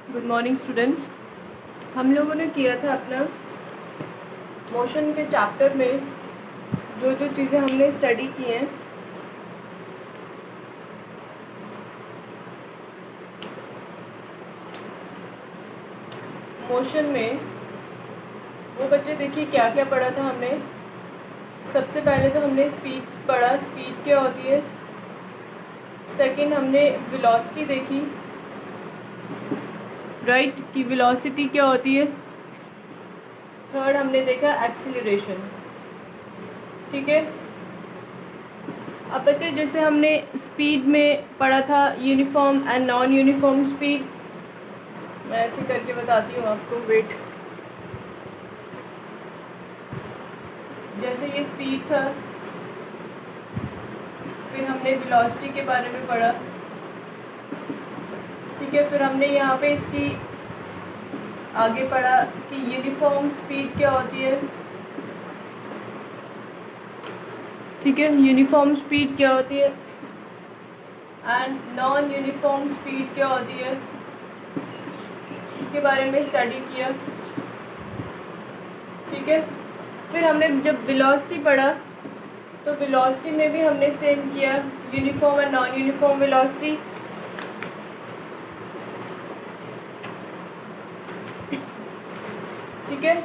Good morning students. हम लोगों ने किया था अपना मोशन के चैप्टर में जो जो चीज़ें हमने स्टडी की हैं मोशन में, वो बच्चे देखिए क्या क्या पढ़ा था हमने। सबसे पहले तो हमने स्पीड पढ़ा, स्पीड क्या होती है। सेकंड हमने वेलोसिटी देखी, राइट, कि वेलोसिटी क्या होती है। थर्ड हमने देखा एक्सीलरेशन, ठीक है। अब बच्चे जैसे हमने स्पीड में पढ़ा था uniform and non uniform speed, मैं ऐसे करके बताती हूँ आपको, वेट। जैसे ये स्पीड था, फिर हमने वेलोसिटी के बारे में पढ़ा, ठीक है। फिर हमने यहाँ पे इसकी आगे पढ़ा कि यूनिफॉर्म स्पीड क्या होती है, ठीक है। यूनिफॉर्म स्पीड क्या होती है एंड नॉन यूनिफॉर्म स्पीड क्या होती है, इसके बारे में स्टडी किया, ठीक है। फिर हमने जब वेलोसिटी पढ़ा तो वेलोसिटी में भी हमने सेम किया, uniform and non uniform velocity, ठीक है।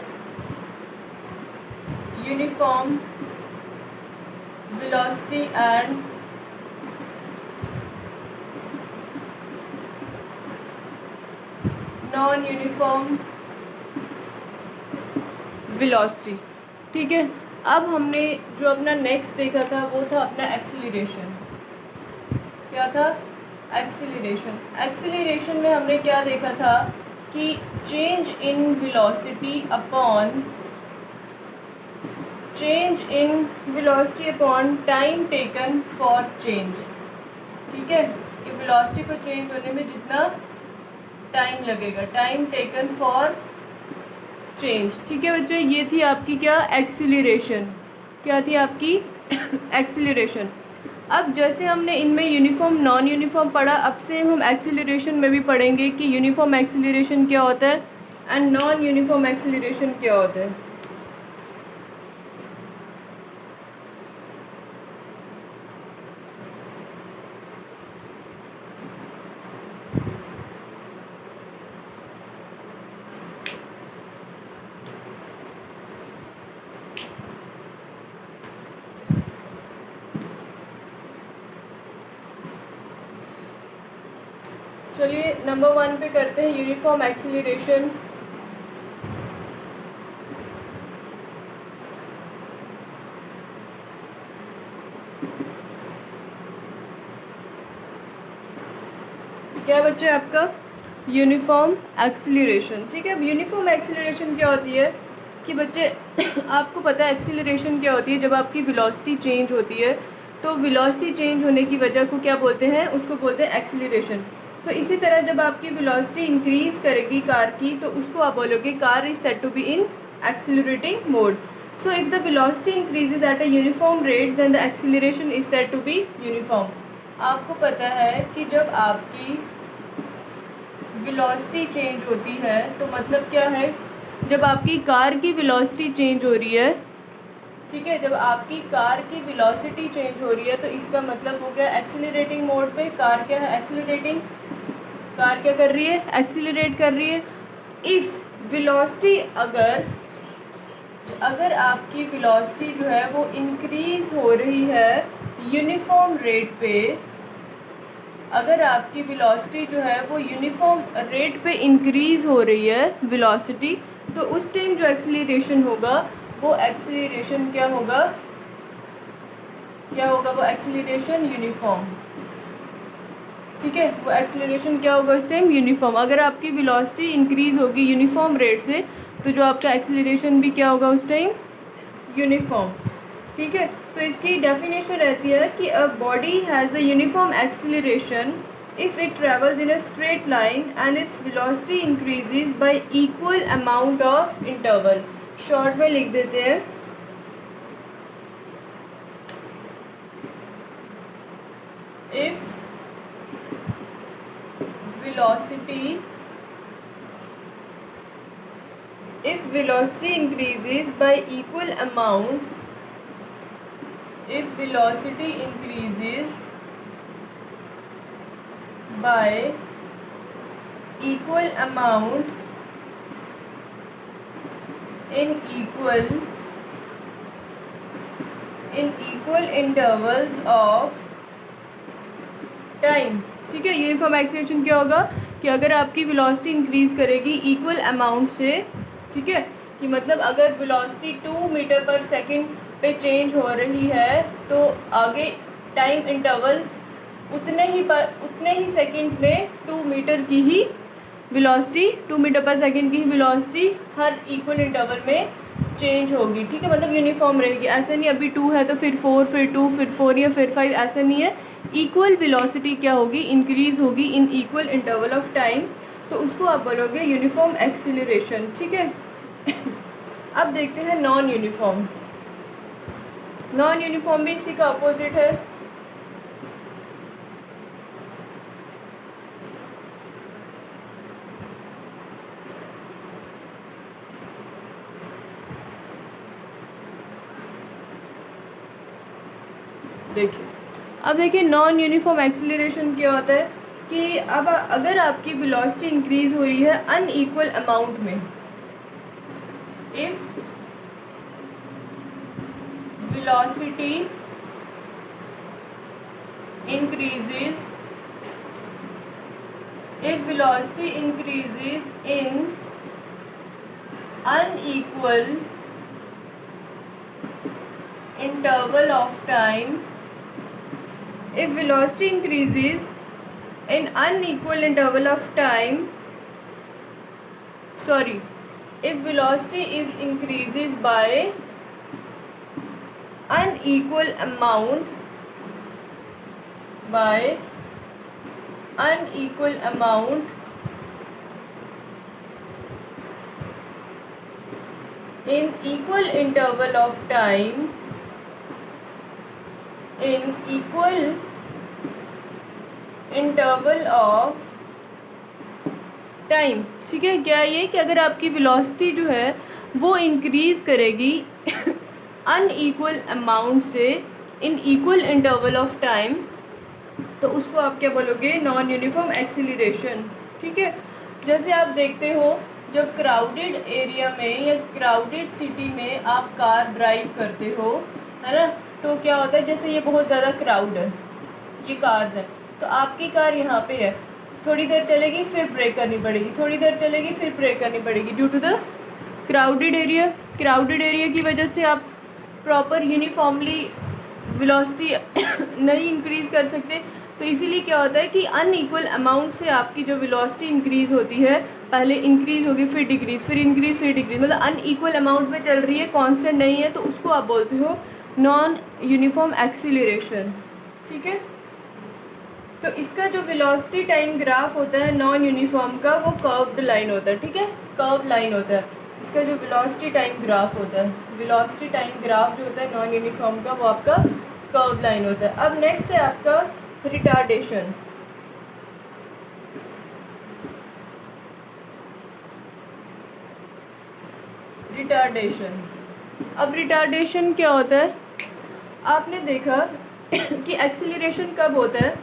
Uniform velocity and non uniform velocity, ठीक है। अब हमने जो अपना नेक्स्ट देखा था वो था अपना एक्सीलरेशन। क्या था? एक्सीलरेशन। एक्सीलरेशन में हमने क्या देखा था कि change in velocity upon time taken for change, ठीक है। कि वेलोसिटी को चेंज होने में जितना टाइम लगेगा, टाइम टेकन फॉर चेंज, ठीक है बच्चे। ये थी आपकी क्या? एक्सीलरेशन। क्या थी आपकी? एक्सीलरेशन। अब जैसे हमने इनमें यूनिफॉर्म नॉन यूनिफॉर्म पढ़ा, अब सेम हम एक्सीलरेशन में भी पढ़ेंगे कि यूनिफॉर्म एक्सीलरेशन क्या होता है एंड नॉन यूनिफॉर्म एक्सीलरेशन क्या होता है। चलिए नंबर 1 पे करते हैं यूनिफॉर्म एक्सीलरेशन। क्या बच्चे आपका? यूनिफॉर्म एक्सीलरेशन, ठीक है। अब यूनिफॉर्म एक्सीलरेशन क्या होती है कि बच्चे आपको पता है एक्सीलरेशन क्या होती है। जब आपकी वेलोसिटी चेंज होती है तो वेलोसिटी चेंज होने की वजह को क्या बोलते हैं? उसको बोलते हैं एक्सीलरेशन। तो इसी तरह जब आपकी वेलोसिटी इंक्रीज करेगी कार की तो उसको आप बोलोगे car is said to be in accelerating mode. So if the velocity increases at a uniform rate then the acceleration is said to be uniform. आपको पता है कि जब आपकी वेलोसिटी चेंज होती है तो मतलब क्या है? जब आपकी कार की वेलोसिटी चेंज हो रही है, ठीक है, जब आपकी कार की वेलोसिटी चेंज हो रही है तो इसका मतलब हो गया एक्सीलरेटिंग मोड पे कार क्या है? एक्सीलरेटिंग। कार क्या कर रही है? एक्सीलरेट कर रही है। इफ़ वेलोसिटी अगर आपकी वेलोसिटी जो है वो इंक्रीज हो रही है यूनिफॉर्म रेट पे, अगर आपकी वेलोसिटी जो है वो यूनिफॉर्म रेट पे इंक्रीज हो रही है वेलोसिटी, तो उस टाइम जो एक्सीलरेशन होगा वो एक्सीलरेशन क्या होगा? वो एक्सीलरेशन यूनिफॉर्म, ठीक है। वो एक्सीलरेशन क्या होगा उस टाइम? यूनिफॉर्म। अगर आपकी वेलोसिटी इंक्रीज होगी यूनिफॉर्म रेट से तो जो आपका एक्सीलरेशन भी क्या होगा उस टाइम? यूनिफॉर्म, ठीक है। तो इसकी डेफिनेशन रहती है कि a body has a uniform acceleration if it travels in a straight line and its velocity increases y equal amount of interval. Short में लिख देते हैं, if velocity velocity increases by equal amount, if velocity increases by equal amount in equal intervals of time. ठीक है, uniform acceleration क्या होगा कि अगर आपकी वेलोसिटी इंक्रीज़ करेगी इक्वल अमाउंट से, ठीक है, कि मतलब अगर वेलोसिटी 2 मीटर पर सेकंड पे चेंज हो रही है तो आगे टाइम इंटरवल उतने ही सेकंड में 2 मीटर की ही वेलोसिटी 2 मीटर पर सेकंड की ही वेलोसिटी हर इक्वल इंटरवल में चेंज होगी। ठीक है, मतलब यूनिफॉर्म रहेगी। ऐसा नहीं अभी 2 है तो फिर 4, फिर 2, फिर 4 या फिर 5, ऐसा नहीं है। इक्वल वेलोसिटी क्या होगी, इंक्रीज़ होगी in equal interval of time, तो उसको आप बोलोगे यूनिफॉर्म एक्सीलरेशन। ठीक है। अब देखते हैं नॉन यूनिफॉर्म। नॉन यूनिफॉर्म भी इसी का अपोजिट है। देखिए, अब देखिए नॉन यूनिफॉर्म एक्सीलरेशन क्या होता है कि अब अगर आपकी वेलोसिटी इंक्रीज़ हो रही है अनइक्वल अमाउंट में, if velocity increases in unequal interval of time, if velocity increases in unequal interval of time, if velocity increases by unequal amount in equal interval of time, ठीक है। क्या ये कि अगर आपकी वेलोसिटी जो है वो इंक्रीज़ करेगी अनइक्वल अमाउंट से in equal interval of time, तो उसको आप क्या बोलोगे, नॉन यूनिफॉर्म एक्सीलरेशन। ठीक है। जैसे आप देखते हो जब क्राउडेड एरिया में या क्राउडेड सिटी में आप कार ड्राइव करते हो, है ना, तो क्या होता है, जैसे ये बहुत ज़्यादा क्राउड है, ये कार्स है, तो आपकी कार यहाँ पे है, थोड़ी देर चलेगी फिर ब्रेक करनी पड़ेगी, थोड़ी देर चलेगी फिर ब्रेक करनी पड़ेगी, due to the crowded area. Crowded area की वजह से आप प्रॉपर यूनिफॉर्मली वेलोसिटी नहीं इंक्रीज़ कर सकते। तो इसीलिए क्या होता है कि अनइक्वल अमाउंट से आपकी जो वेलोसिटी इंक्रीज़ होती है, पहले इंक्रीज़ होगी फिर डिक्रीज़, फिर इंक्रीज़ फिर डिक्रीज़, मतलब अनइक्वल अमाउंट में चल रही है, कांस्टेंट नहीं है, तो उसको आप बोलते हो नॉन यूनिफॉर्म एक्सीलरेशन। ठीक है। तो इसका जो वेलोसिटी टाइम ग्राफ होता है नॉन यूनिफॉर्म का, वो कर्व्ड लाइन होता है। ठीक है, कर्व लाइन होता है इसका जो वेलोसिटी टाइम ग्राफ होता है। वेलोसिटी टाइम ग्राफ जो होता है नॉन यूनिफॉर्म का, वो आपका कर्व लाइन होता है। अब नेक्स्ट है आपका रिटार्डेशन। अब रिटार्डेशन क्या होता है, आपने देखा कि एक्सीलरेशन कब होता है,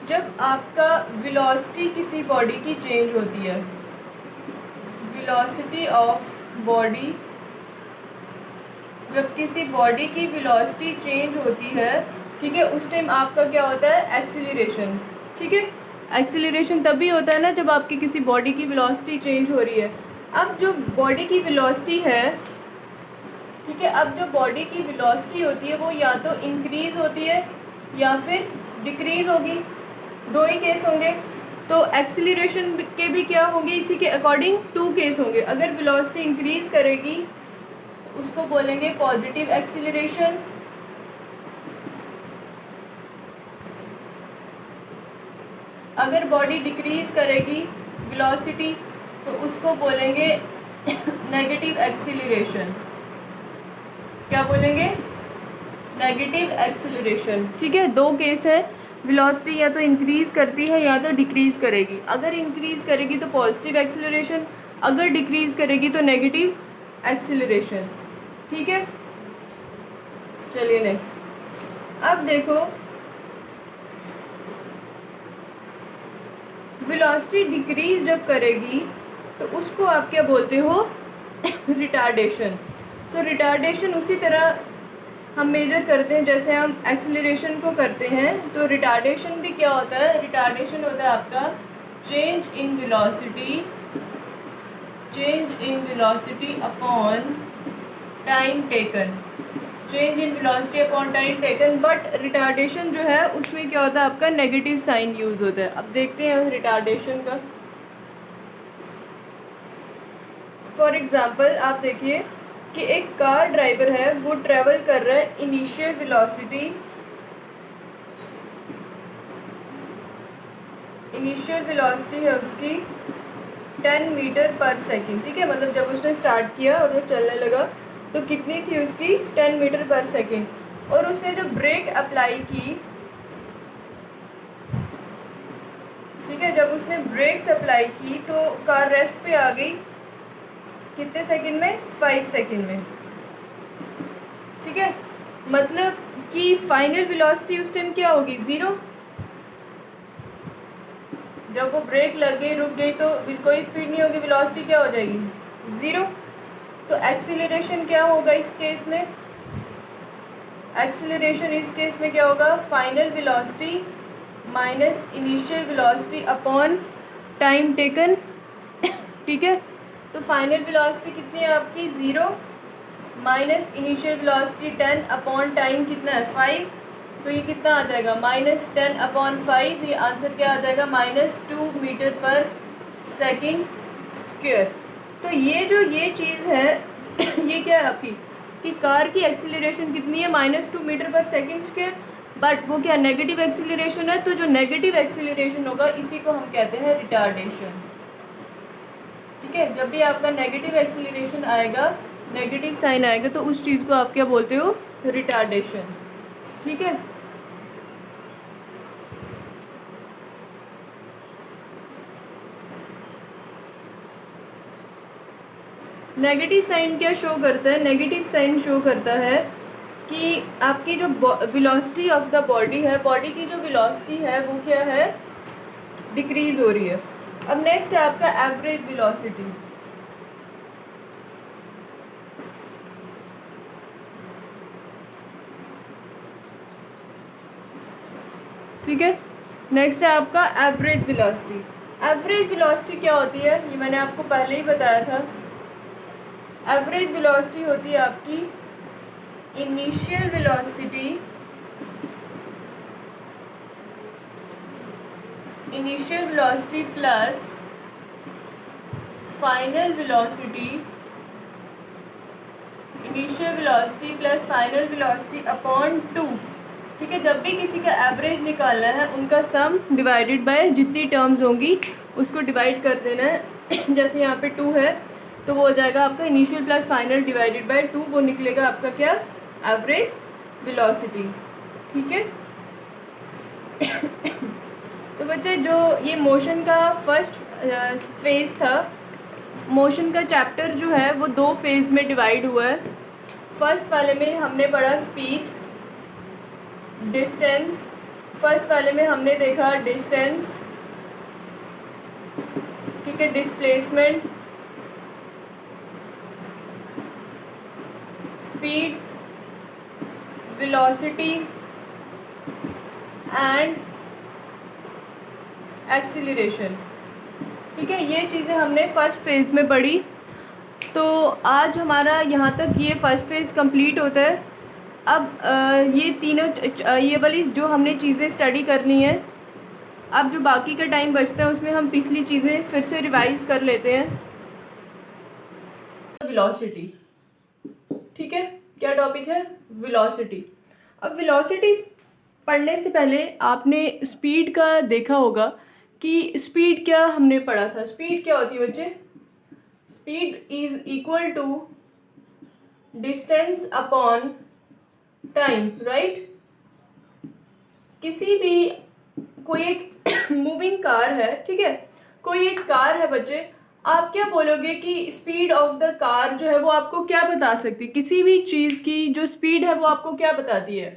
जब आपका वेलोसिटी किसी बॉडी की चेंज होती है, वेलोसिटी ऑफ बॉडी, जब किसी बॉडी की वेलोसिटी चेंज होती है, ठीक है, उस टाइम आपका क्या होता है, एक्सीलरेशन। ठीक है, एक्सीलरेशन तभी होता है ना जब आपकी किसी बॉडी की वेलोसिटी चेंज हो रही है। अब जो बॉडी की वेलोसिटी है, ठीक है, अब जो बॉडी की वेलोसिटी होती है वो या तो इंक्रीज़ होती है या फिर डिक्रीज़ होगी, दो ही केस होंगे। तो एक्सीलरेशन के भी क्या होंगे, इसी के अकॉर्डिंग 2 केस होंगे। अगर वेलोसिटी इंक्रीज़ करेगी उसको बोलेंगे पॉजिटिव एक्सीलरेशन, अगर बॉडी डिक्रीज़ करेगी वेलोसिटी तो उसको बोलेंगे नेगेटिव एक्सीलरेशन। क्या बोलेंगे, नेगेटिव एक्सीलरेशन। ठीक है, 2 केस है, वेलोसिटी या तो इंक्रीज़ करती है या तो डिक्रीज़ करेगी। अगर इंक्रीज़ करेगी तो पॉजिटिव एक्सीलरेशन, अगर डिक्रीज़ करेगी तो नेगेटिव एक्सीलरेशन। ठीक है, चलिए नेक्स्ट। अब देखो वेलोसिटी डिक्रीज जब करेगी तो उसको आप क्या बोलते हो, रिटार्डेशन। सो रिटार्डेशन उसी तरह हम मेजर करते हैं जैसे हम एक्सीलरेशन को करते हैं। तो रिटार्डेशन भी क्या होता है, रिटार्डेशन होता है आपका change in velocity upon time taken, change in velocity upon time taken. But retardation जो है उसमें क्या होता है, आपका नेगेटिव साइन यूज होता है। अब देखते हैं रिटार्डेशन का। फॉर एग्जांपल आप देखिए कि एक कार ड्राइवर है, वो ट्रेवल कर रहा है इनिशियल वेलोसिटी है उसकी 10 मीटर पर सेकेंड। ठीक है, मतलब जब उसने स्टार्ट किया और वो चलने लगा तो कितनी थी उसकी, 10 मीटर पर सेकेंड। और उसने जब ब्रेक अप्लाई की, ठीक है, जब उसने ब्रेक्स अप्लाई की तो कार रेस्ट पे आ गई कितने सेकंड में, 5 सेकंड में। ठीक है, मतलब कि फाइनल वेलोसिटी उस टाइम क्या होगी, 0। जब वो ब्रेक लग गई, रुक गई तो कोई स्पीड नहीं होगी, वेलोसिटी क्या हो जाएगी, 0। तो एक्सीलरेशन क्या होगा इस केस में, एक्सीलरेशन इस केस में क्या होगा, final velocity minus initial velocity upon time taken. ठीक है, तो फाइनल वेलोसिटी कितनी है आपकी, 0 minus initial velocity 10 upon time कितना है, 5। तो ये कितना आ जाएगा, -10 अपॉन 5। ये आंसर क्या आ जाएगा, -2 मीटर पर सेकेंड स्क्वायर। तो ये चीज़ है ये क्या है आपकी कि कार की एक्सीलरेशन कितनी है, -2 मीटर पर सेकेंड स्क्वायर। बट वो क्या नेगेटिव एक्सीलरेशन है, तो जो नेगेटिव एक्सीलरेशन होगा इसी को हम कहते हैं रिटार्डेशन। ठीक है, जब भी आपका नेगेटिव एक्सीलरेशन आएगा, नेगेटिव साइन आएगा, तो उस चीज़ को आप क्या बोलते हो, रिटार्डेशन। ठीक है, नेगेटिव साइन क्या शो करता है, नेगेटिव साइन शो करता है कि आपकी जो वेलोसिटी ऑफ द बॉडी है, बॉडी की जो वेलोसिटी है वो क्या है, डिक्रीज हो रही है। अब नेक्स्ट है आपका एवरेज वेलोसिटी। ठीक है, नेक्स्ट है आपका एवरेज वेलोसिटी। एवरेज वेलोसिटी क्या होती है, ये मैंने आपको पहले ही बताया था। एवरेज वेलोसिटी होती है आपकी initial velocity plus final velocity, initial velocity plus final velocity upon 2। ठीक है, जब भी किसी का एवरेज निकालना है, उनका सम डिवाइडेड बाय जितनी टर्म्स होंगी उसको डिवाइड कर देना है। जैसे यहाँ पे 2 है तो वो हो जाएगा आपका initial plus final divided by 2, वो निकलेगा आपका क्या, एवरेज वेलोसिटी। ठीक है, तो बच्चे जो ये मोशन का फर्स्ट फेज़ था, मोशन का चैप्टर जो है वो 2 फेज़ में डिवाइड हुआ है। फर्स्ट वाले में हमने पढ़ा स्पीड, डिस्टेंस। फर्स्ट वाले में हमने देखा डिस्टेंस, ठीक है, displacement, speed, velocity and acceleration. ठीक है, ये चीज़ें हमने फर्स्ट फेज़ में पढ़ी। तो आज हमारा यहाँ तक ये फर्स्ट फेज़ कंप्लीट होता है। अब ये तीनों ये वाली जो हमने चीज़ें स्टडी करनी है, अब जो बाकी का टाइम बचता है उसमें हम पिछली चीज़ें फिर से रिवाइज कर लेते हैं। वेलोसिटी, ठीक है, क्या टॉपिक है, वेलोसिटी। अब वेलोसिटी पढ़ने से पहले आपने स्पीड का देखा होगा कि स्पीड क्या हमने पढ़ा था। स्पीड क्या होती है बच्चे, speed is equal to distance upon time, right. किसी भी कोई एक मूविंग कार है, ठीक है, कोई एक कार है बच्चे, आप क्या बोलोगे कि स्पीड ऑफ द कार जो है वो आपको क्या बता सकती है? किसी भी चीज़ की जो स्पीड है वो आपको क्या बताती है?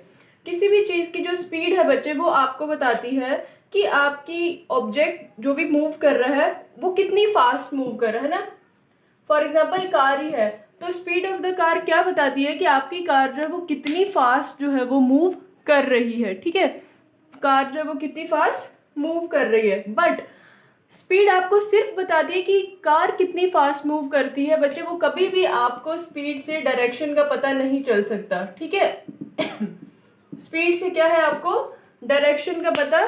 किसी भी चीज़ की जो स्पीड है बच्चे वो आपको बताती है कि आपकी ऑब्जेक्ट जो भी मूव कर रहा है वो कितनी फास्ट मूव कर रहा है ना। फॉर एग्जाम्पल कार ही है तो स्पीड ऑफ द कार क्या बताती है कि आपकी कार जो है वो कितनी फास्ट जो है वो मूव कर रही है। ठीक है, कार जो है वो कितनी फास्ट मूव कर रही है। बट स्पीड आपको सिर्फ बताती है कि कार कितनी फास्ट मूव करती है बच्चे, वो कभी भी आपको स्पीड से डायरेक्शन का पता नहीं चल सकता। ठीक है स्पीड से क्या है, आपको डायरेक्शन का पता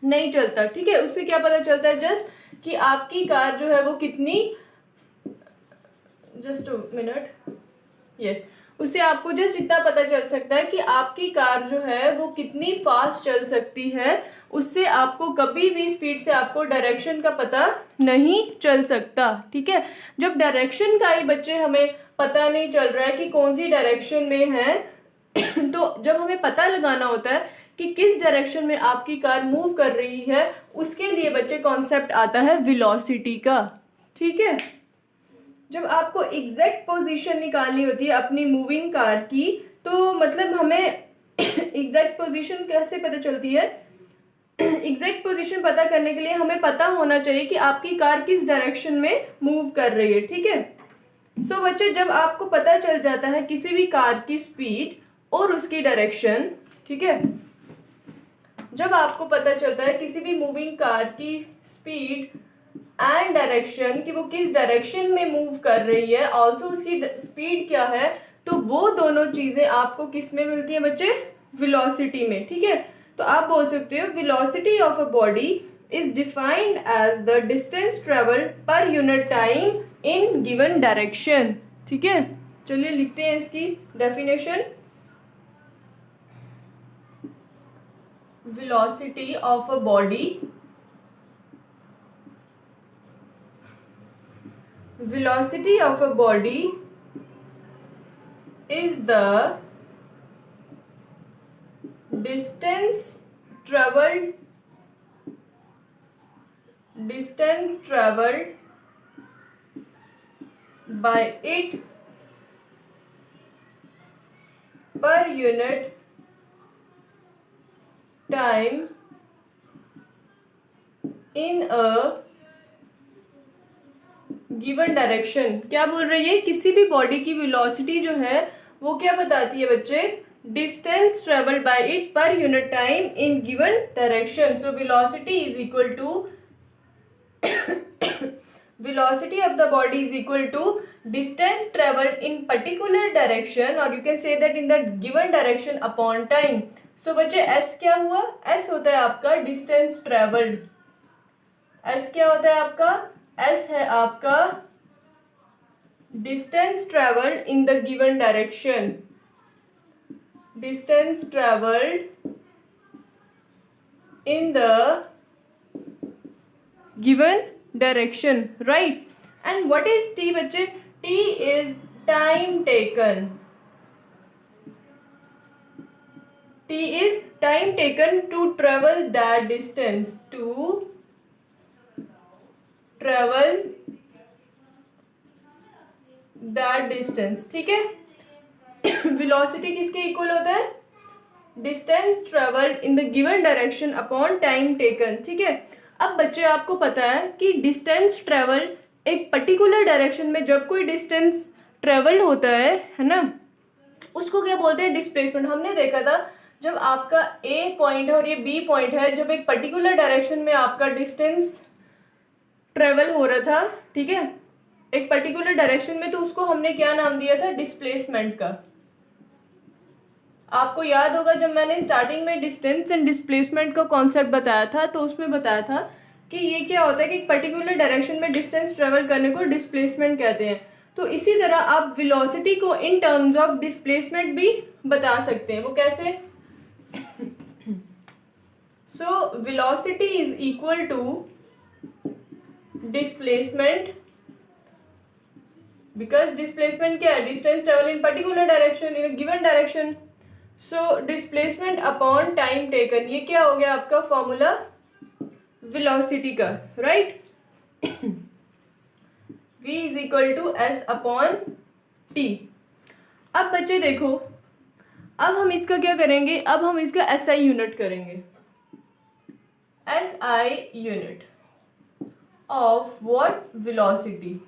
नहीं चलता। ठीक है, उससे क्या पता चलता है जस्ट कि आपकी कार जो है वो कितनी, जस्ट मिनट, यस, उससे आपको जस्ट इतना पता चल सकता है कि आपकी कार जो है वो कितनी फास्ट चल सकती है। उससे आपको कभी भी स्पीड से आपको डायरेक्शन का पता नहीं चल सकता। ठीक है, जब डायरेक्शन का ही बच्चे हमें पता नहीं चल रहा है कि कौन सी डायरेक्शन में है तो जब हमें पता लगाना होता है कि किस डायरेक्शन में आपकी कार मूव कर रही है, उसके लिए बच्चे कॉन्सेप्ट आता है वेलोसिटी का। ठीक है, जब आपको एग्जैक्ट पोजीशन निकालनी होती है अपनी मूविंग कार की, तो मतलब हमें एग्जैक्ट पोजीशन कैसे पता चलती है? एग्जैक्ट पोजीशन पता करने के लिए हमें पता होना चाहिए कि आपकी कार किस डायरेक्शन में मूव कर रही है। ठीक है, सो बच्चे जब आपको पता चल जाता है किसी भी कार की स्पीड और उसकी डायरेक्शन, ठीक है, जब आपको पता चलता है किसी भी मूविंग कार की स्पीड एंड डायरेक्शन कि वो किस डायरेक्शन में मूव कर रही है, ऑल्सो उसकी स्पीड क्या है, तो वो दोनों चीजें आपको किस में मिलती है बच्चे? वेलोसिटी में। ठीक है, तो आप बोल सकते हो velocity of a body is defined as the distance travel per unit time in given direction. ठीक है, चलिए लिखते हैं इसकी definition. velocity of a body, velocity of a body is the distance traveled by it per unit time in a given direction. क्या बोल रही है? किसी भी बॉडी की वेलोसिटी जो है वो क्या बताती है बच्चे? Distance travel by it per unit time in given direction. So velocity is equal to velocity of the body is equal to distance traveled in particular direction, or you can say that in the given direction upon time. So बच्चे s क्या हुआ? s होता है आपका distance traveled। s क्या होता है आपका? s है आपका distance traveled in the given direction, distance traveled in the given direction, right? And what is t बच्चे? t is time taken, t is time taken to travel that distance, to travel that distance। ठीक है, velocity किसके equal होता है? Distance travelled in the given direction upon time taken. ठीक है, अब बच्चे आपको पता है कि डिस्टेंस ट्रेवल एक पर्टिकुलर डायरेक्शन में जब कोई डिस्टेंस ट्रेवल होता है ना, उसको क्या बोलते हैं? डिस्प्लेसमेंट। हमने देखा था जब आपका ए पॉइंट है और ये बी पॉइंट है, जब एक पर्टिकुलर डायरेक्शन में आपका डिस्टेंस ट्रेवल हो रहा था, ठीक है, एक पर्टिकुलर डायरेक्शन में, तो उसको हमने क्या नाम दिया था? डिस्प्लेसमेंट का। आपको याद होगा जब मैंने स्टार्टिंग में डिस्टेंस एंड डिस्प्लेसमेंट का कॉन्सेप्ट बताया था, तो उसमें बताया था कि ये क्या होता है कि एक पर्टिकुलर डायरेक्शन में डिस्टेंस ट्रेवल करने को डिस्प्लेसमेंट कहते हैं। तो इसी तरह आप वेलोसिटी को इन टर्म्स ऑफ डिस्प्लेसमेंट भी बता सकते हैं। वो कैसे? So velocity is equal to displacement, because displacement क्या है? Distance travel in particular direction in given direction. So displacement upon time taken, ये क्या हो गया आपका फॉर्मूला वेलोसिटी का, right? v is equal to s upon t. अब बच्चे देखो, अब हम इसका क्या करेंगे, अब हम इसका एसआई यूनिट करेंगे, SI unit of what, velocity.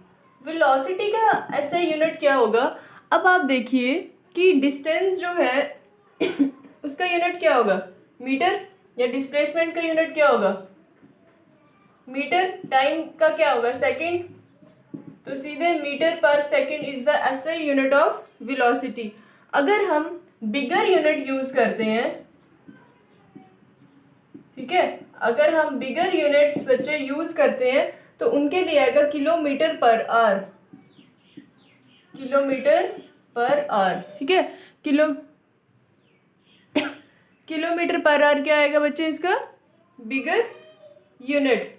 Velocity का एसआई यूनिट क्या होगा। अब आप देखिए कि डिस्टेंस जो है उसका यूनिट क्या होगा, मीटर, या डिस्प्लेसमेंट का यूनिट क्या होगा, मीटर, टाइम का क्या होगा, सेकंड, तो सीधे मीटर पर second is the SI unit of velocity. अगर हम बिगर यूनिट यूज करते हैं, ठीक है, अगर हम बिगर यूनिट्स बच्चे यूज करते हैं तो उनके लिए आएगा kilometre per hour, kilometre per hour, ठीक है। किलोमीटर पर आवर क्या आएगा बच्चे इसका, बिगर यूनिट।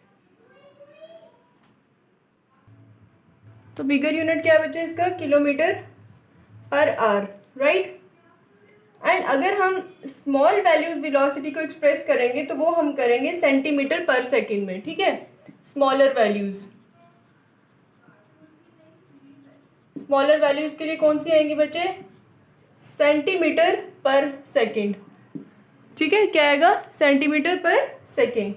तो बिगर यूनिट क्या है बच्चे इसका, kilometre per hour, right. And अगर हम स्मॉल वैल्यूज वेलोसिटी को एक्सप्रेस करेंगे तो वो हम करेंगे सेंटीमीटर पर सेकंड में, ठीक है। स्मॉलर वैल्यूज के लिए कौन सी आएंगी बच्चे, सेंटीमीटर पर सेकंड, ठीक है। क्या आएगा, सेंटीमीटर पर सेकंड।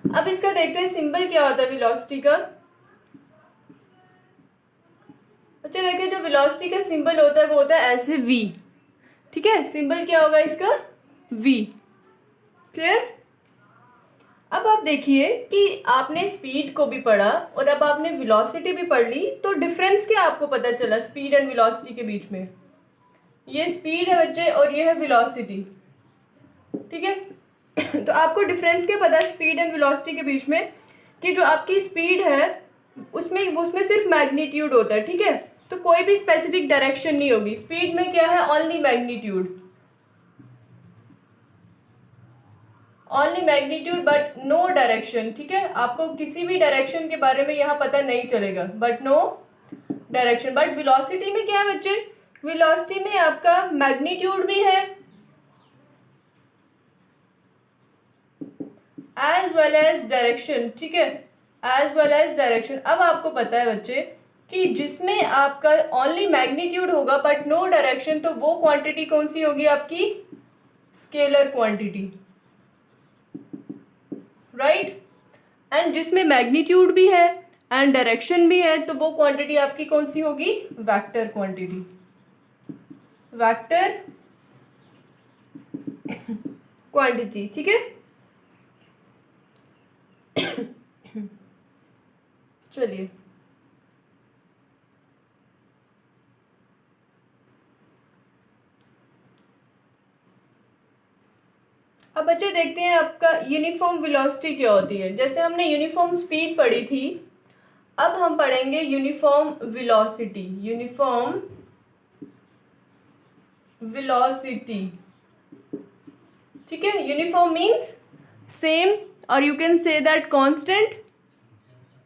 अब इसका देखते हैं सिंबल क्या होता है वेलोसिटी का। अच्छा देखिए, जो वेलोसिटी का सिंबल होता है वो होता है ऐसे v, ठीक है। सिंबल क्या होगा इसका, v, क्लियर। अब आप देखिए कि आपने स्पीड को भी पढ़ा और अब आपने वेलोसिटी भी पढ़ ली, तो डिफरेंस क्या आपको पता चला स्पीड एंड वेलोसिटी के बीच में। ये स्पीड है बच्चे और ये है वेलोसिटी, ठीक है। तो आपको डिफरेंस क्या पता है स्पीड एंड वेलोसिटी के बीच में, कि जो आपकी स्पीड है उसमें सिर्फ मैग्नीट्यूड होता है, ठीक है। तो कोई भी स्पेसिफिक डायरेक्शन नहीं होगी। स्पीड में क्या है, only magnitude, only magnitude but no direction, ठीक है। आपको किसी भी डायरेक्शन के बारे में यहाँ पता नहीं चलेगा, but no direction. But velocity में क्या है बच्चे, वेलोसिटी में आपका मैग्नीट्यूड भी है एज वेल एज डायरेक्शन, ठीक है, एज वेल एज डायरेक्शन। अब आपको पता है बच्चे कि जिसमें आपका ओनली मैग्नीट्यूड होगा बट नो डायरेक्शन, तो वो क्वांटिटी कौन सी होगी आपकी, स्केलर क्वांटिटी, राइट। एंड जिसमें मैग्नीट्यूड भी है एंड डायरेक्शन भी है, तो वो क्वांटिटी आपकी कौन सी होगी, वेक्टर क्वांटिटी, वेक्टर क्वांटिटी, ठीक है। चलिए अब बच्चे देखते हैं आपका यूनिफॉर्म वेलोसिटी क्या होती है। जैसे हमने यूनिफॉर्म स्पीड पढ़ी थी, अब हम पढ़ेंगे यूनिफॉर्म वेलोसिटी। यूनिफॉर्म वेलोसिटी, ठीक है। यूनिफॉर्म मीन्स सेम, और you can say that constant,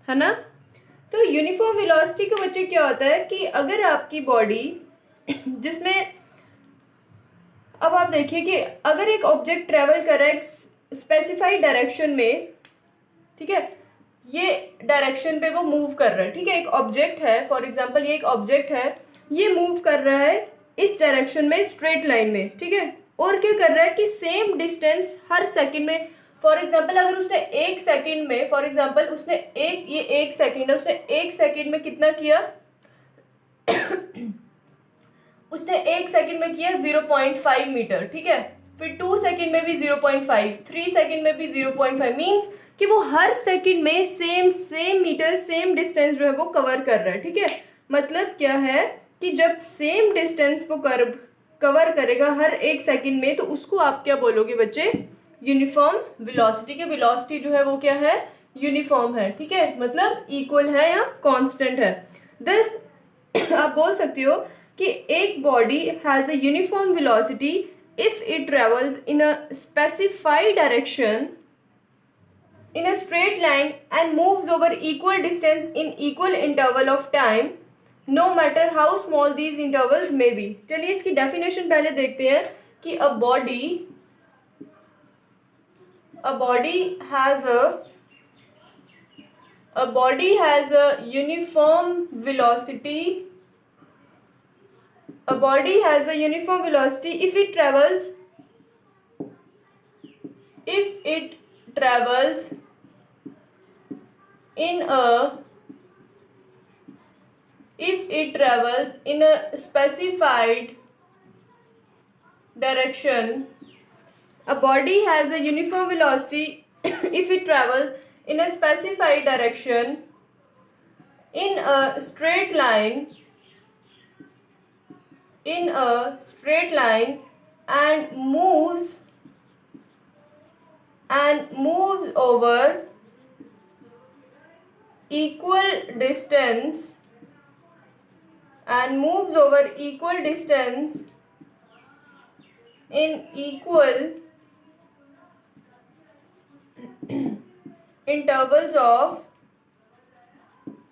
है ना। तो यूनिफॉर्म वेलोसिटी का बच्चे क्या होता है कि अगर आपकी बॉडी जिसमें, अब आप देखिए कि अगर एक ऑब्जेक्ट ट्रेवल कर रहा है स्पेसिफाइड डायरेक्शन में, ठीक है, ये डायरेक्शन पे वो मूव कर रहा है, ठीक है। एक ऑब्जेक्ट है, फॉर एग्जांपल ये एक ऑब्जेक्ट है, ये मूव कर रहा है इस डायरेक्शन में स्ट्रेट लाइन में, ठीक है। और क्या कर रहा है कि सेम डिस्टेंस हर सेकंड में, फॉर एग्जांपल अगर उसने एक सेकंड में, फॉर एग्जांपल उसने ये एक सेकंड है, उसने एक सेकंड में कितना किया उसने एक सेकंड में किया 0.5 मीटर, ठीक है। फिर 2 सेकंड में भी 0.5, 3 सेकंड में भी 0.5, मीन्स कि वो हर सेकंड में सेम मीटर, सेम डिस्टेंस जो है वो कवर कर रहा है, ठीक है। मतलब क्या है कि जब सेम डिस्टेंस वो कवर करेगा हर एक सेकंड में, तो उसको आप क्या बोलोगे बच्चे, यूनिफॉर्म वेलोसिटी। के वेलोसिटी जो है वो क्या है, यूनिफॉर्म है, ठीक है, मतलब इक्वल है या कांस्टेंट है। दिस आप बोल सकते हो कि एक body has a uniform velocity if it travels in a specified direction in a straight line and moves over equal distance in equal interval of time, no matter how small these intervals may be। चलिए इसकी definition पहले देखते हैं कि a body has a A body has a uniform velocity. A body has a uniform velocity if it travels in a specified direction. A body has a uniform velocity if it travels in a specified direction in a straight line and moves over equal distance in equal intervals of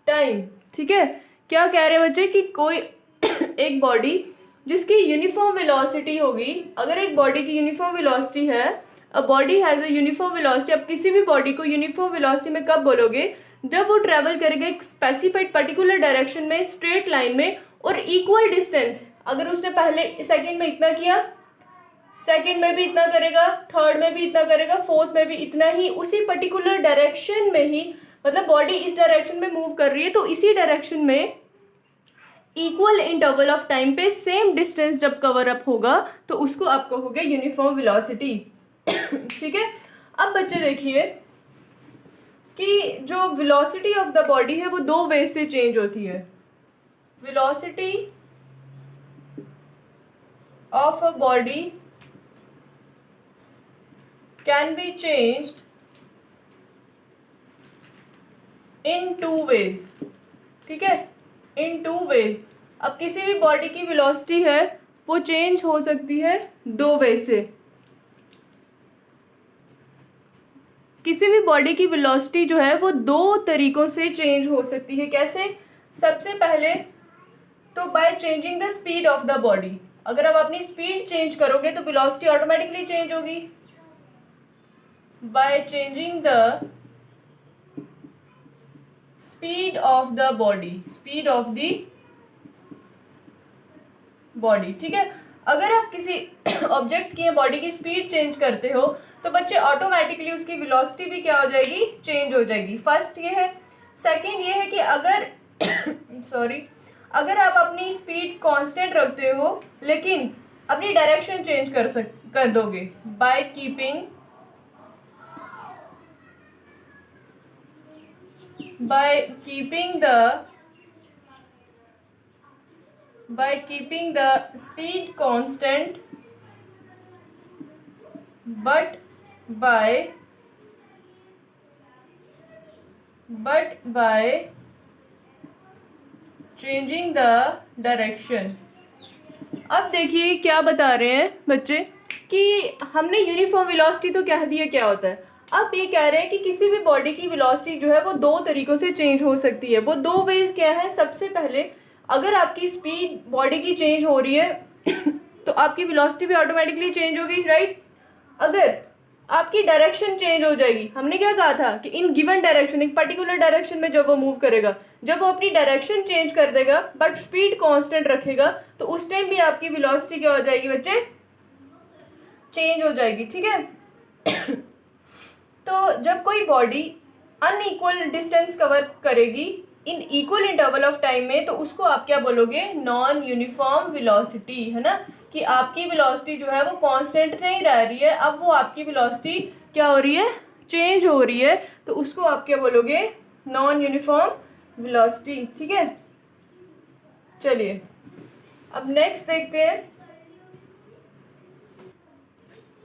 time. ठीक है, क्या कह रहे हैं बच्चे कि कोई एक बॉडी जिसकी यूनिफॉर्म वेलोसिटी होगी, अगर एक बॉडी की यूनिफॉर्म वेलोसिटी है, a body has a uniform velocity. अब किसी भी बॉडी को यूनिफॉर्म वेलोसिटी में कब बोलोगे? जब वो ट्रेवल करेगा एक स्पेसिफाइड पर्टिकुलर डायरेक्शन में, स्ट्रेट लाइन में और इक्वल डिस्टेंस। अगर उसने पहले सेकंड में इतना किया, सेकंड में भी इतना करेगा, थर्ड में भी इतना करेगा, फोर्थ में भी इतना ही, उसी पर्टिकुलर डायरेक्शन में ही, मतलब बॉडी इस डायरेक्शन में मूव कर रही है तो इसी डायरेक्शन में इक्वल इंटरवल ऑफ टाइम पे सेम डिस्टेंस जब कवर अप होगा तो उसको आप कहोगे यूनिफॉर्म वेलोसिटी। ठीक है, अब बच्चे देखिए कि जो वेलोसिटी ऑफ द बॉडी है वो दो वे से चेंज होती है। Velocity of a body can be changed in two ways. ठीक है, इन टू वेज। अब किसी भी बॉडी की वेलोसिटी है वो चेंज हो सकती है दो वे से। किसी भी बॉडी की वेलोसिटी जो है वो दो तरीकों से चेंज हो सकती है। कैसे? सबसे पहले तो by changing the speed of the body. अगर आप अपनी स्पीड चेंज करोगे तो वेलोसिटी ऑटोमेटिकली चेंज होगी। By changing the speed of the body, ठीक है। अगर आप किसी ऑब्जेक्ट की बॉडी की स्पीड चेंज करते हो तो बच्चे ऑटोमेटिकली उसकी वेलोसिटी भी क्या हो जाएगी? चेंज हो जाएगी। फर्स्ट ये है। सेकंड ये है कि अगर अगर आप अपनी स्पीड कांस्टेंट रखते हो लेकिन अपनी डायरेक्शन चेंज कर दोगे bye keeping the speed constant but by changing the direction। अब देखिए क्या बता रहे हैं बच्चे कि हमने यूनिफॉर्म वेलोसिटी तो कह दिया क्या होता है। अब ये कह रहे हैं कि किसी भी बॉडी की वेलोसिटी जो है वो दो तरीकों से चेंज हो सकती है। वो दो वेज क्या है? सबसे पहले अगर आपकी स्पीड बॉडी की चेंज हो रही है तो आपकी वेलोसिटी भी ऑटोमेटिकली चेंज होगी, राइट। अगर आपकी डायरेक्शन चेंज हो जाएगी, हमने क्या कहा था कि इन गिवन डायरेक्शन, एक पर्टिकुलर डायरेक्शन में जब वो मूव करेगा, जब वो अपनी डायरेक्शन चेंज कर देगा बट स्पीड कांस्टेंट रखेगा तो उस टाइम भी आपकी वेलोसिटी क्या हो जाएगी बच्चे? चेंज हो जाएगी। ठीक है, तो जब कोई बॉडी अनइक्वल डिस्टेंस कवर करेगी in equal interval of time में तो उसको आप क्या बोलोगे? नॉन यूनिफॉर्म वेलोसिटी, है ना। कि आपकी वेलोसिटी जो है वो कांस्टेंट नहीं रह रही है, अब वो आपकी वेलोसिटी क्या हो रही है? चेंज हो रही है, तो उसको आप क्या बोलोगे? Non uniform velocity. ठीक है, चलिए अब नेक्स्ट देखते हैं।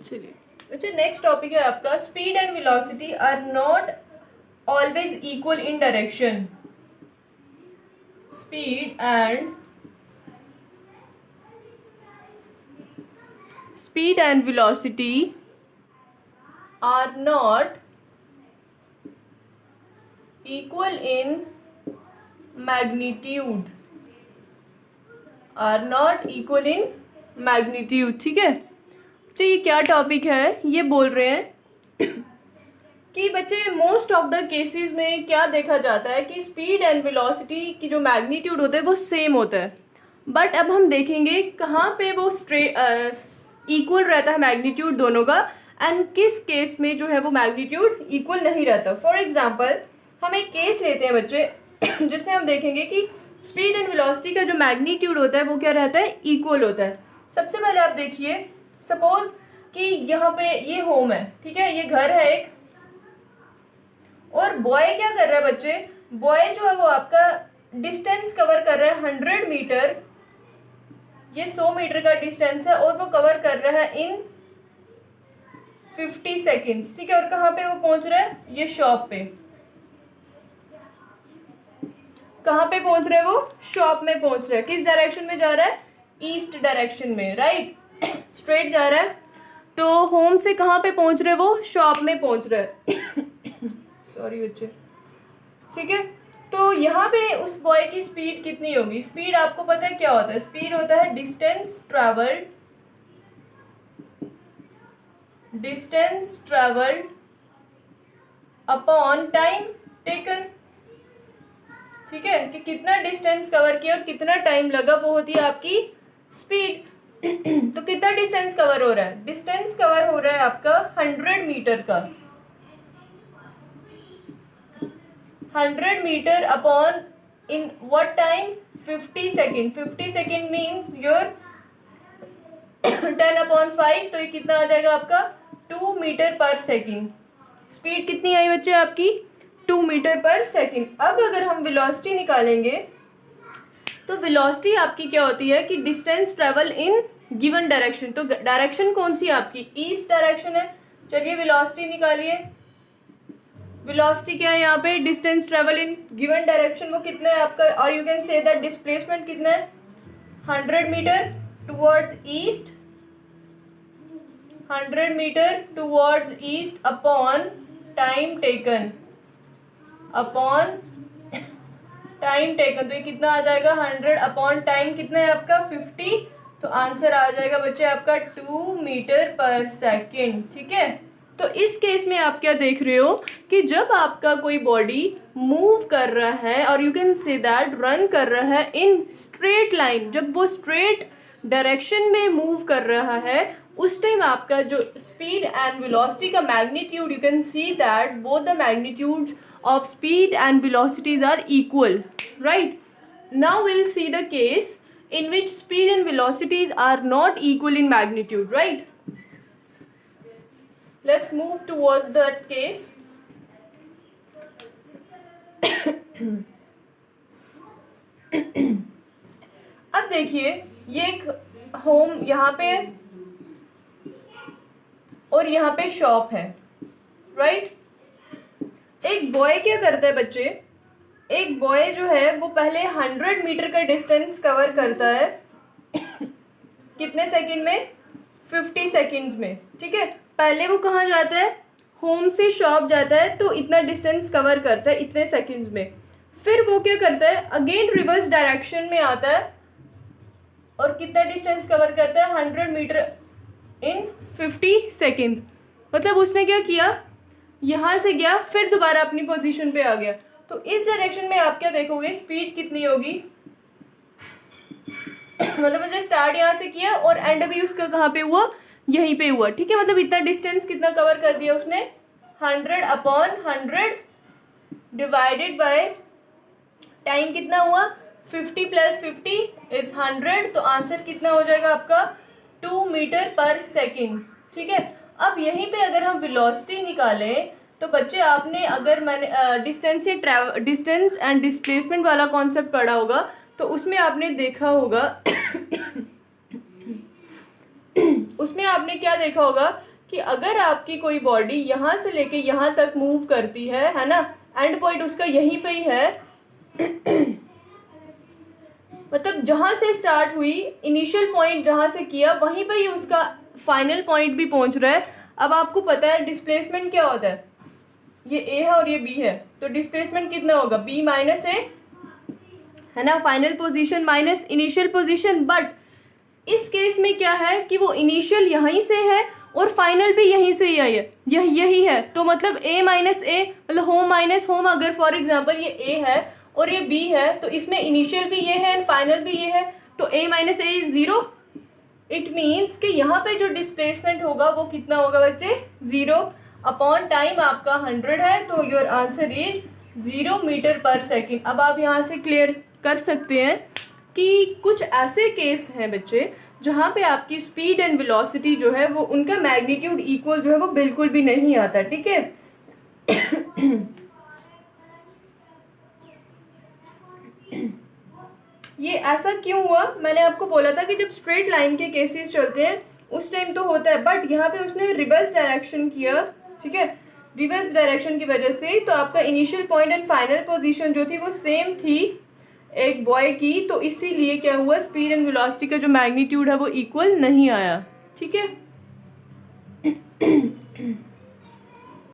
चलिए अच्छा, नेक्स्ट टॉपिक है आपका speed and velocity are not always equal in direction. Speed and velocity are not equal in magnitude, ठीक है। अच्छा, ये क्या टॉपिक है? ये बोल रहे हैं कि बच्चे मोस्ट ऑफ द केसेस में क्या देखा जाता है कि स्पीड एंड वेलोसिटी की जो मैग्नीट्यूड होता है वो सेम होता है, बट अब हम देखेंगे कहाँ पे वो इक्वल रहता है मैग्नीट्यूड दोनों का, एंड किस केस में जो है वो मैग्नीट्यूड इक्वल नहीं रहता। फॉर एग्जांपल हम एक केस लेते हैं बच्चे जिसमें हम देखेंगे कि स्पीड एंड वेलोसिटी का जो मैग्नीट्यूड होता है वो क्या रहता है, इक्वल होता है। सबसे पहले आप देखिए, सपोज कि यहाँ पे ये होम है, ठीक है, ये घर है एक, और बॉय क्या कर रहा है बच्चे, बॉय जो है वो आपका डिस्टेंस कवर कर रहा है 100 मीटर, ये 100 मीटर का डिस्टेंस है और वो कवर कर रहा है इन 50 सेकेंड्स, ठीक है। और कहाँ पे वो पहुंच रहा है, ये शॉप पे, कहाँ पे पहुंच रहा है वो, शॉप में पहुंच रहा है। किस डायरेक्शन में जा रहा है, ईस्ट डायरेक्शन में, राइट, स्ट्रेट जा रहा है। तो होम से कहाँ पे पहुंच रहा है वो, शॉप में पहुंच रहा है सॉरी बच्चे, ठीक है। तो यहाँ पे उस बॉय की स्पीड कितनी होगी, स्पीड आपको पता है क्या होता है, स्पीड होता है distance travelled upon time taken, ठीक है, कि कितना डिस्टेंस कवर किया और कितना टाइम लगा, वो होती है आपकी स्पीड। तो कितना डिस्टेंस कवर हो रहा है, डिस्टेंस कवर हो रहा है आपका 100 मीटर का, 100 metre upon in what time, 50 second. 50 second means your 10/5, तो ये कितना आ जाएगा आपका 2 मीटर पर सेकेंड। स्पीड कितनी आई बच्चे आपकी, 2 मीटर पर सेकेंड। अब अगर हम वेलोसिटी निकालेंगे तो वेलोसिटी आपकी क्या होती है कि distance travel in given direction. तो डायरेक्शन कौन सी आपकी, ईस्ट डायरेक्शन है। चलिए वेलोसिटी निकालिए, वेलोसिटी क्या है यहाँ पे, distance travel in given direction, वो कितना है आपका, और you can say that displacement कितना है, 100 metre towards east, 100 metre towards east upon time taken, तो ये कितना आ जाएगा, 100 अपॉन टाइम कितना है आपका 50, तो आंसर आ जाएगा बच्चे आपका 2 मीटर पर सेकेंड, ठीक है। तो इस केस में आप क्या देख रहे हो कि जब आपका कोई बॉडी मूव कर रहा है और you can say that run कर रहा है इन स्ट्रेट लाइन, जब वो स्ट्रेट डायरेक्शन में मूव कर रहा है उस टाइम आपका जो स्पीड एंड वेलोसिटी का magnitude, you can see that both the magnitudes of speed and velocities are equal, right? Now we'll see the case in which speed and velocities are not equal in magnitude, right? Let's move towards that case. अब देखिए, ये एक home यहाँ पे और यहाँ पे shop है, right? एक बॉय क्या करता है बच्चे, एक बॉय जो है वो पहले 100 मीटर का डिस्टेंस कवर करता है कितने सेकंड में, 50 सेकंड्स में, ठीक है। पहले वो कहाँ जाता है, होम से शॉप जाता है, तो इतना डिस्टेंस कवर करता है इतने सेकंड्स में। फिर वो क्या करता है, अगेन रिवर्स डायरेक्शन में आता है और कितना डिस्टेंस कवर करता है, 100 मीटर इन 50 सेकंड्स। मतलब उसने क्या किया, यहाँ से गया फिर दोबारा अपनी पोजीशन पे आ गया। तो इस डायरेक्शन में आप क्या देखोगे, स्पीड कितनी होगी मतलब उसे स्टार्ट यहाँ से किया और एंड भी उसका कहाँ पे हुआ, यहीं पे हुआ, ठीक है। मतलब इतना डिस्टेंस कितना कवर कर दिया उसने, 100 अपॉन 100 डिवाइडेड बाय टाइम कितना हुआ, 50 प्लस 50 इज 100, तो आंसर कितना हो जाएगा आपका 2 मीटर पर सेकेंड, ठीक है। अब यहीं पे अगर हम वेलोसिटी निकालें तो बच्चे आपने, अगर मैंने डिस्टेंस एंड डिस्प्लेसमेंट वाला कॉन्सेप्ट पढ़ा होगा तो उसमें आपने देखा होगा उसमें आपने क्या देखा होगा कि अगर आपकी कोई बॉडी यहाँ से लेके यहाँ तक मूव करती है ना, एंड पॉइंट उसका यहीं पे ही है मतलब जहाँ से स्टार्ट हुई, इनिशियल पॉइंट जहाँ से किया वहीं पे ही उसका फाइनल पॉइंट भी पहुंच रहा है। अब आपको पता है डिस्प्लेसमेंट क्या होता है, ये ए है और ये बी है, तो डिस्प्लेसमेंट कितना होगा, बी माइनस ए, है ना, final position minus initial position. But इस केस में क्या है कि वो इनिशियल यहीं से है और फाइनल भी यहीं से ही आई है, यही है। तो मतलब a माइनस ए मतलब होम माइनस होम, अगर फॉर एग्जांपल ये a है और ये b है तो इसमें इनिशियल भी ये है एंड फाइनल भी ये है, तो a minus A is 0। It means कि यहाँ पे जो डिस्प्लेसमेंट होगा वो कितना होगा बच्चे, 0 अपॉन टाइम आपका 100 है, तो योर आंसर इज 0 मीटर पर सेकेंड। अब आप यहाँ से क्लियर कर सकते हैं कि कुछ ऐसे केस हैं बच्चे जहाँ पे आपकी स्पीड एंड वेलोसिटी जो है वो उनका मैग्नीट्यूड इक्वल जो है वो बिल्कुल भी नहीं आता, ठीक है। ये ऐसा क्यों हुआ, मैंने आपको बोला था कि जब स्ट्रेट लाइन के केसेस चलते हैं उस टाइम तो होता है, बट यहाँ पे उसने रिवर्स डायरेक्शन किया, ठीक है। रिवर्स डायरेक्शन की वजह से तो आपका initial point and final position जो थी वो सेम थी एक बॉय की, तो इसीलिए क्या हुआ, स्पीड एंड वेलोसिटी का जो मैग्नीट्यूड है वो इक्वल नहीं आया, ठीक है।